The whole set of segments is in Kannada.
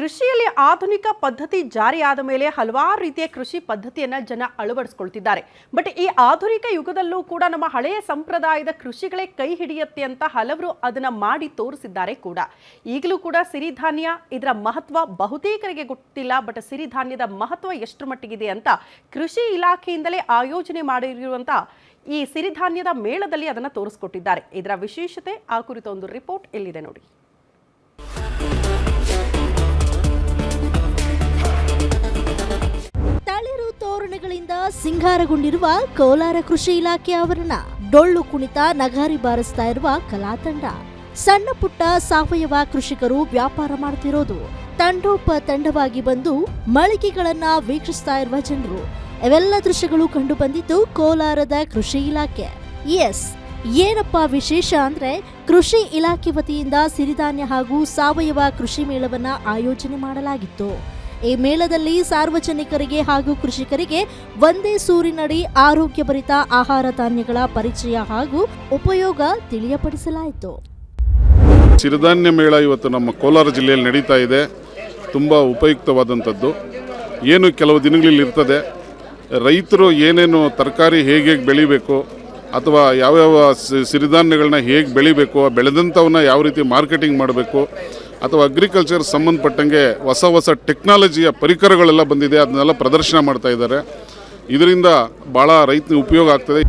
ಕೃಷಿಯಲ್ಲಿ ಆಧುನಿಕ ಪದ್ಧತಿ ಜಾರಿಯಾದ ಮೇಲೆ ಹಲವಾರು ರೀತಿಯ ಕೃಷಿ ಪದ್ಧತಿಯನ್ನ ಜನ ಅಳವಡಿಸಿಕೊಳ್ತಿದ್ದಾರೆ. ಬಟ್ ಈ ಆಧುನಿಕ ಯುಗದಲ್ಲೂ ಕೂಡ ನಮ್ಮ ಹಳೆಯ ಸಂಪ್ರದಾಯದ ಕೃಷಿಗಳೇ ಕೈ ಹಿಡಿಯುತ್ತೆ ಅಂತ ಹಲವರು ಅದನ್ನ ಮಾಡಿ ತೋರಿಸಿದ್ದಾರೆ ಕೂಡ. ಈಗಲೂ ಕೂಡ ಸಿರಿಧಾನ್ಯ ಇದರ ಮಹತ್ವ ಬಹುತೇಕರಿಗೆ ಗೊತ್ತಿಲ್ಲ. ಬಟ್ ಸಿರಿಧಾನ್ಯದ ಮಹತ್ವ ಎಷ್ಟರ ಮಟ್ಟಿಗಿದೆ ಅಂತ ಕೃಷಿ ಇಲಾಖೆಯಿಂದಲೇ ಆಯೋಜನೆ ಮಾಡಿರುವಂತ ಈ ಸಿರಿಧಾನ್ಯದ ಮೇಳದಲ್ಲಿ ಅದನ್ನ ತೋರಿಸಿಕೊಟ್ಟಿದ್ದಾರೆ. ಇದರ ವಿಶೇಷತೆ ಆ ಕುರಿತ ಒಂದು ರಿಪೋರ್ಟ್ ಇಲ್ಲಿದೆ ನೋಡಿ. ತಳಿರು ತೋರಣಗಳಿಂದ ಸಿಂಗಾರಗೊಂಡಿರುವ ಕೋಲಾರ ಕೃಷಿ ಇಲಾಖೆ ಆವರಣ, ಡೊಳ್ಳು ಕುಣಿತ ನಗಾರಿ ಬಾರಿಸ್ತಾ ಇರುವ ಕಲಾತಂಡ, ಸಣ್ಣ ಪುಟ್ಟ ಸಾವಯವ ಕೃಷಿಕರು ವ್ಯಾಪಾರ ಮಾಡ್ತಿರೋದು, ತಂಡೋಪತಂಡವಾಗಿ ಬಂದು ಮಳಿಗೆಗಳನ್ನ ವೀಕ್ಷಿಸ್ತಾ ಇರುವ ಜನರು, ಇವೆಲ್ಲ ದೃಶ್ಯಗಳು ಕಂಡು ಬಂದಿದ್ದು ಕೋಲಾರದ ಕೃಷಿ ಇಲಾಖೆ. ಎಸ್, ಏನಪ್ಪಾ ವಿಶೇಷ ಅಂದ್ರೆ ಕೃಷಿ ಇಲಾಖೆ ವತಿಯಿಂದ ಸಿರಿಧಾನ್ಯ ಹಾಗೂ ಸಾವಯವ ಕೃಷಿ ಮೇಳವನ್ನ ಆಯೋಜನೆ ಮಾಡಲಾಗಿತ್ತು. ಈ ಮೇಳದಲ್ಲಿ ಸಾರ್ವಜನಿಕರಿಗೆ ಹಾಗೂ ಕೃಷಿಕರಿಗೆ ಒಂದೇ ಸೂರಿನಡಿ ಆರೋಗ್ಯಭರಿತ ಆಹಾರ ಧಾನ್ಯಗಳ ಪರಿಚಯ ಹಾಗೂ ಉಪಯೋಗ ತಿಳಿಯಪಡಿಸಲಾಯಿತು. ಸಿರಿಧಾನ್ಯ ಮೇಳ ಇವತ್ತು ನಮ್ಮ ಕೋಲಾರ ಜಿಲ್ಲೆಯಲ್ಲಿ ನಡೀತಾ ಇದೆ. ತುಂಬ ಉಪಯುಕ್ತವಾದಂಥದ್ದು. ಏನು ಕೆಲವು ದಿನಗಳಲ್ಲಿ ಇರ್ತದೆ, ರೈತರು ಏನೇನು ತರಕಾರಿ ಹೇಗೆ ಬೆಳಿಬೇಕು ಅಥವಾ ಯಾವ್ಯಾವ ಸಿರಿಧಾನ್ಯಗಳನ್ನ ಹೇಗೆ ಬೆಳಿಬೇಕು, ಬೆಳೆದಂಥವನ್ನ ಯಾವ ರೀತಿ ಮಾರ್ಕೆಟಿಂಗ್ ಮಾಡಬೇಕು ಅಥವಾ ಅಗ್ರಿಕಲ್ಚರ್ ಸಂಬಂಧಪಟ್ಟಂಗೆ ಹೊಸ ಟೆಕ್ನಾಲಜಿಯ ಪರಿಕರಗಳೆಲ್ಲ ಬಂದಿದೆ, ಅದನ್ನೆಲ್ಲ ಪ್ರದರ್ಶನ ಮಾಡ್ತಾ ಇದ್ದಾರೆ. ಇದರಿಂದ ಭಾಳ ರೈತನಿಗೆ ಉಪಯೋಗ ಆಗ್ತದೆ.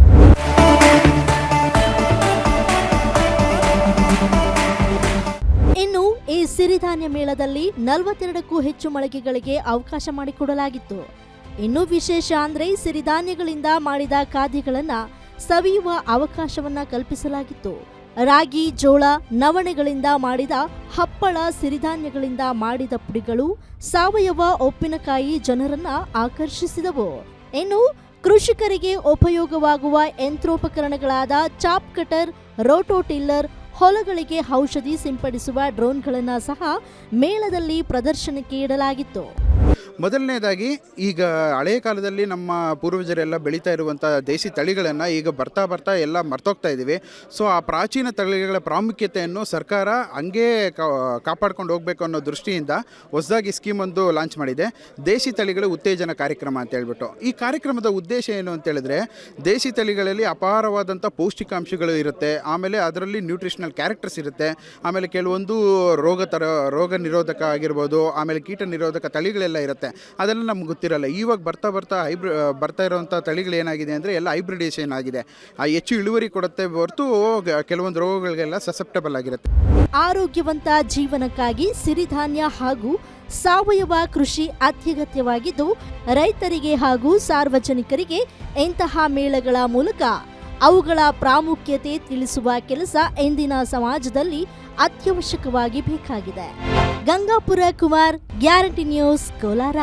ಇನ್ನು ಈ ಸಿರಿಧಾನ್ಯ ಮೇಳದಲ್ಲಿ 42ಕ್ಕೂ ಹೆಚ್ಚು ಮಳಿಗೆಗಳಿಗೆ ಅವಕಾಶ ಮಾಡಿಕೊಡಲಾಗಿತ್ತು. ಇನ್ನೂ ವಿಶೇಷ ಅಂದ್ರೆ ಸಿರಿಧಾನ್ಯಗಳಿಂದ ಮಾಡಿದ ಖಾದ್ಯಗಳನ್ನ ಸವಿಯುವ ಅವಕಾಶವನ್ನ ಕಲ್ಪಿಸಲಾಗಿತ್ತು. ರಾಗಿ, ಜೋಳ, ನವಣೆಗಳಿಂದ ಮಾಡಿದ ಹಪ್ಪಳ, ಸಿರಿಧಾನ್ಯಗಳಿಂದ ಮಾಡಿದ ಪುಡಿಗಳು, ಸಾವಯವ ಉಪ್ಪಿನಕಾಯಿ ಜನರನ್ನ ಆಕರ್ಷಿಸಿದವು. ಇನ್ನು ಕೃಷಿಕರಿಗೆ ಉಪಯೋಗವಾಗುವ ಯಂತ್ರೋಪಕರಣಗಳಾದ ಚಾಪ್ ಕಟರ್, ರೋಟೋ ಟಿಲ್ಲರ್, ಹೊಲಗಳಿಗೆ ಔಷಧಿ ಸಿಂಪಡಿಸುವ ಡ್ರೋನ್ಗಳನ್ನ ಸಹ ಮೇಳದಲ್ಲಿ ಪ್ರದರ್ಶನಕ್ಕೆ ಇಡಲಾಗಿತ್ತು. ಮೊದಲನೇದಾಗಿ, ಈಗ ಹಳೆಯ ಕಾಲದಲ್ಲಿ ನಮ್ಮ ಪೂರ್ವಜರೆಲ್ಲ ಬೆಳೀತಾ ಇರುವಂಥ ದೇಸಿ ತಳಿಗಳನ್ನು ಈಗ ಬರ್ತಾ ಎಲ್ಲ ಮರ್ತೋಗ್ತಾ ಇದ್ದೀವಿ. ಸೊ ಆ ಪ್ರಾಚೀನ ತಳಿಗಳ ಪ್ರಾಮುಖ್ಯತೆಯನ್ನು ಸರ್ಕಾರ ಹಂಗೇ ಕಾಪಾಡ್ಕೊಂಡು ಹೋಗಬೇಕು ಅನ್ನೋ ದೃಷ್ಟಿಯಿಂದ ಹೊಸದಾಗಿ ಸ್ಕೀಮ್ ಒಂದು ಲಾಂಚ್ ಮಾಡಿದೆ, ದೇಸಿ ತಳಿಗಳ ಉತ್ತೇಜನ ಕಾರ್ಯಕ್ರಮ ಅಂತ ಹೇಳ್ಬಿಟ್ಟು. ಈ ಕಾರ್ಯಕ್ರಮದ ಉದ್ದೇಶ ಏನು ಅಂತ ಹೇಳಿದ್ರೆ, ದೇಸಿ ತಳಿಗಳಲ್ಲಿ ಅಪಾರವಾದಂಥ ಪೌಷ್ಟಿಕಾಂಶಗಳು ಇರುತ್ತೆ, ಆಮೇಲೆ ಅದರಲ್ಲಿ ನ್ಯೂಟ್ರಿಷನಲ್ ಕ್ಯಾರೆಕ್ಟರ್ಸ್ ಇರುತ್ತೆ, ಆಮೇಲೆ ಕೆಲವೊಂದು ರೋಗ ನಿರೋಧಕ ಆಗಿರ್ಬೋದು, ಆಮೇಲೆ ಕೀಟ ನಿರೋಧಕ ತಳಿಗಳೆಲ್ಲ ಇರುತ್ತೆ. ಅದೆಲ್ಲ ನಮ್ಗೆ ಗೊತ್ತಿರಲ್ಲ. ಇವಾಗ ಬರ್ತಾ ಇರೋವಂಥ ತಳಿಗಳೇನಾಗಿದೆ ಅಂದರೆ ಎಲ್ಲ ಹೈಬ್ರಿಡೇಷನ್ ಆಗಿದೆ. ಹೆಚ್ಚು ಇಳುವರಿ ಕೊಡುತ್ತೆ ಹೊರತು ಕೆಲವೊಂದು ರೋಗಗಳಿಗೆಲ್ಲ ಸಸೆಪ್ಟಬಲ್ ಆಗಿರುತ್ತೆ. ಆರೋಗ್ಯವಂತ ಜೀವನಕ್ಕಾಗಿ ಸಿರಿಧಾನ್ಯ ಹಾಗೂ ಸಾವಯವ ಕೃಷಿ ಅತ್ಯಗತ್ಯವಾಗಿದ್ದು, ರೈತರಿಗೆ ಹಾಗೂ ಸಾರ್ವಜನಿಕರಿಗೆ ಇಂತಹ ಮೇಳಗಳ ಮೂಲಕ ಅವುಗಳ ಪ್ರಾಮುಖ್ಯತೆ ತಿಳಿಸುವ ಕೆಲಸ ಇಂದಿನ ಸಮಾಜದಲ್ಲಿ ಅತ್ಯವಶ್ಯಕವಾಗಿ ಬೇಕಾಗಿದೆ. Gangapura Kumar, guarantee news, Kolar.